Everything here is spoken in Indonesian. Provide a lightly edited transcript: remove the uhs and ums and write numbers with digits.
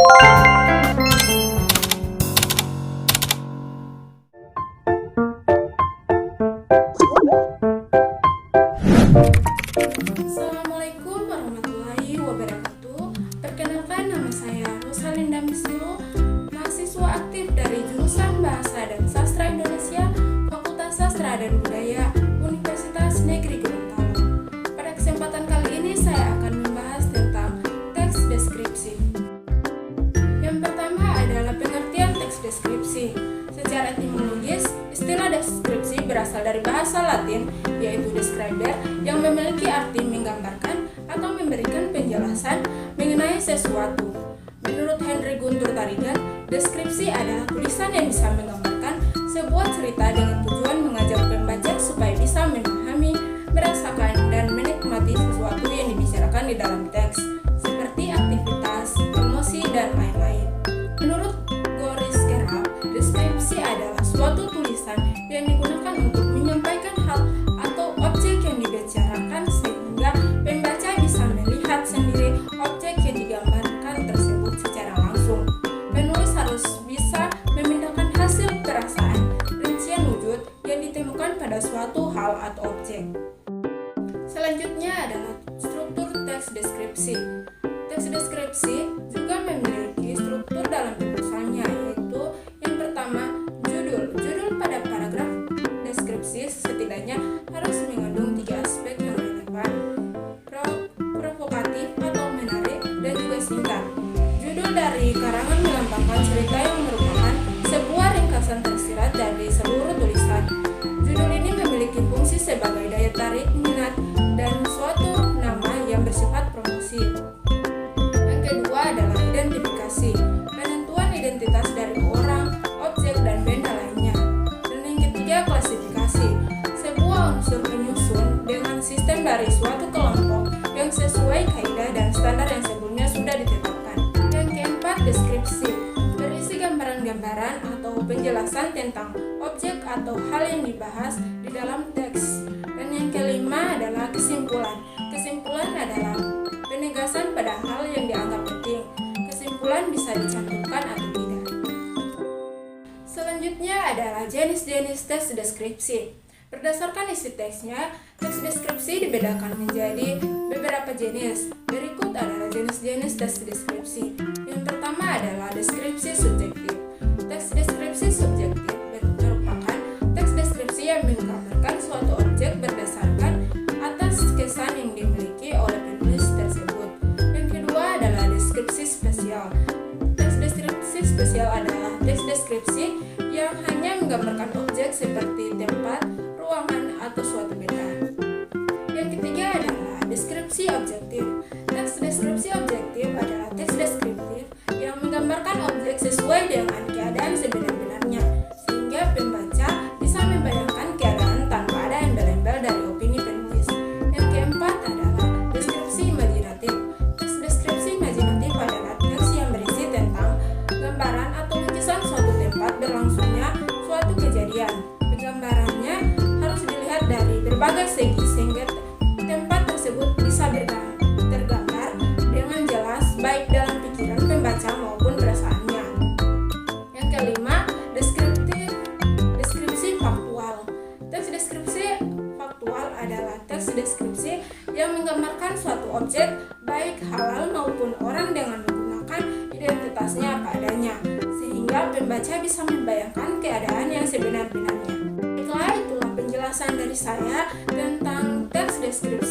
Assalamualaikum warahmatullahi wabarakatuh. Perkenalkan, nama saya Rosalinda Misilo, mahasiswa aktif dari jurusan Bahasa dan Sastra Indonesia, Fakultas Sastra dan Budaya, Universitas Negeri Gorontalo. Pada kesempatan kali ini saya akan membahas tentang teks deskripsi. Yang pertama adalah pengertian teks deskripsi. Secara etimologis, istilah deskripsi berasal dari bahasa Latin, yaitu describer, yang memiliki arti menggambarkan atau memberikan penjelasan mengenai sesuatu. Menurut Henry Guntur Tarigan, deskripsi adalah tulisan yang bisa menggambarkan sebuah cerita dengan tujuan mengajak pembaca supaya bisa memahami, merasakan, dan menikmati sesuatu yang dibicarakan di dalam teks, seperti aktivitas, emosi, dan lain-lain. Menurut Goris Gerhard, deskripsi adalah suatu tulisan yang digunakan untuk menyampaikan hal atau objek yang dibicarakan sehingga pembaca bisa melihat sendiri objek yang digambarkan tersebut secara langsung. Penulis harus bisa memindahkan hasil perasaan, rincian wujud yang ditemukan pada suatu hal atau objek. Selanjutnya adalah struktur teks deskripsi. Teks deskripsi juga memiliki struktur dalam penulisannya, yaitu yang pertama, judul. Judul pada paragraf deskripsi setidaknya harus mengandung 3 aspek yang relevan, provokatif atau menarik, dan juga singkat. Judul dari karangan melambangkan cerita yang merupakan sebuah ringkasan tersirat dari seluruh tulisan. Judul ini memiliki fungsi sebagai daya tarik minat dan suatu nama yang bersifat promosi. Yang kedua adalah identifikasi, penentuan identitas dari orang, objek, dan benda lainnya. Dan yang ketiga, klasifikasi, sebuah unsur penyusun dengan sistem dari suatu kelompok yang sesuai kaidah dan standar yang sebelumnya sudah ditetapkan. Yang keempat, deskripsi, berisi gambaran-gambaran atau penjelasan tentang objek atau hal yang dibahas di dalam teks. Dan yang kelima adalah kesimpulan. Kesimpulan adalah penegasan pada hal yang dianggap penting. Kesimpulan bisa dicantumkan atau tidak. Selanjutnya adalah jenis-jenis teks deskripsi. Berdasarkan isi teksnya, teks deskripsi dibedakan menjadi beberapa jenis. Berikut adalah jenis-jenis teks deskripsi. Yang pertama adalah deskripsi subjektif. Teks deskripsi subjektif merupakan teks deskripsi yang menggambarkan suatu objek berdasarkan atas kesan yang dimiliki oleh penulis tersebut. Yang kedua adalah deskripsi spesial. Teks deskripsi spesial adalah teks deskripsi yang hanya menggambarkan objek seperti tempat, ruangan, atau suatu benda. Yang ketiga adalah deskripsi objektif. Teks deskripsi objektif adalah teks deskriptif yang menggambarkan objek sesuai dengan keadaan sebenar-benarnya, sehingga pembaca bisa membayangkan keadaan tanpa ada embel-embel dari opini penulis. Yang keempat adalah deskripsi imajinatif. Teks deskripsi imajinatif adalah teks yang berisi tentang gambaran atau lukisan suatu tempat berlangsungnya suatu kejadian. Penggambarannya harus dilihat dari berbagai segi sehingga tempat tersebut bisa tergambar dengan jelas baik dalam pikiran pembaca maupun perasaannya. Yang kelima, deskripsi faktual. Teks deskripsi faktual adalah teks deskripsi yang menggambarkan suatu objek baik halal maupun orang dengan menggunakan identitasnya apa adanya, sehingga pembaca bisa membayangkan keadaan yang sebenar-benarnya. Itulah penjelasan dari saya tentang teks deskripsi.